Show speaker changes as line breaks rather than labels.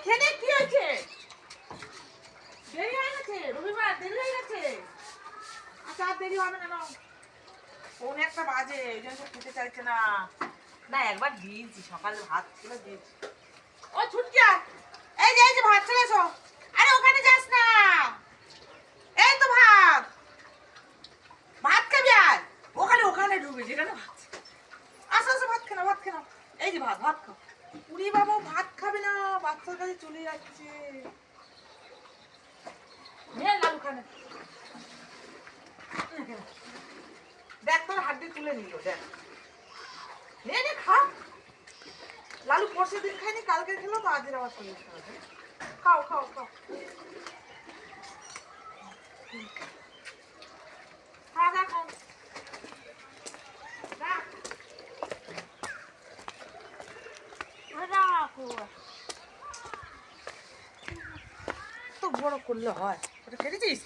খেয়ে কি হয়েছে? দেরি হয়ে গেছে, রবিবার দেরি হয়ে গেছে। আচ্ছা আর দেরি হবে না, পৌনে একটা বাজে, এই জন্য খেতে চাইছে না। না একবার দিয়েছি, সকালে ভাত ছিল দিয়েছি। ও ছুটকিয়া, এই যে ভাত চলে এসো। আরে ওখানে যাস না, এই তো ভাত, ভাত খাবি আর ওখানে ঢুকবে যেখানে ভাত। আসো আসো, ভাত খেনা, ভাত খেনা। এই যে ভাত, ভাত খাও। উড়ি বাবা, ভাত খাবে না, বাচ্চার কাছে চলে যাচ্ছে। লালু খানে দেখ, তোর হাড্ডি তুলে নিল, দেখ। নে খা। লালু পরশু দিন খাইনি, কালকে খেলো তো আজের আবার শরীর খারাপ। খাও খাও খাও, খা খা খাও। তো বড় করলে হয়, ওটা খেয়েছিস?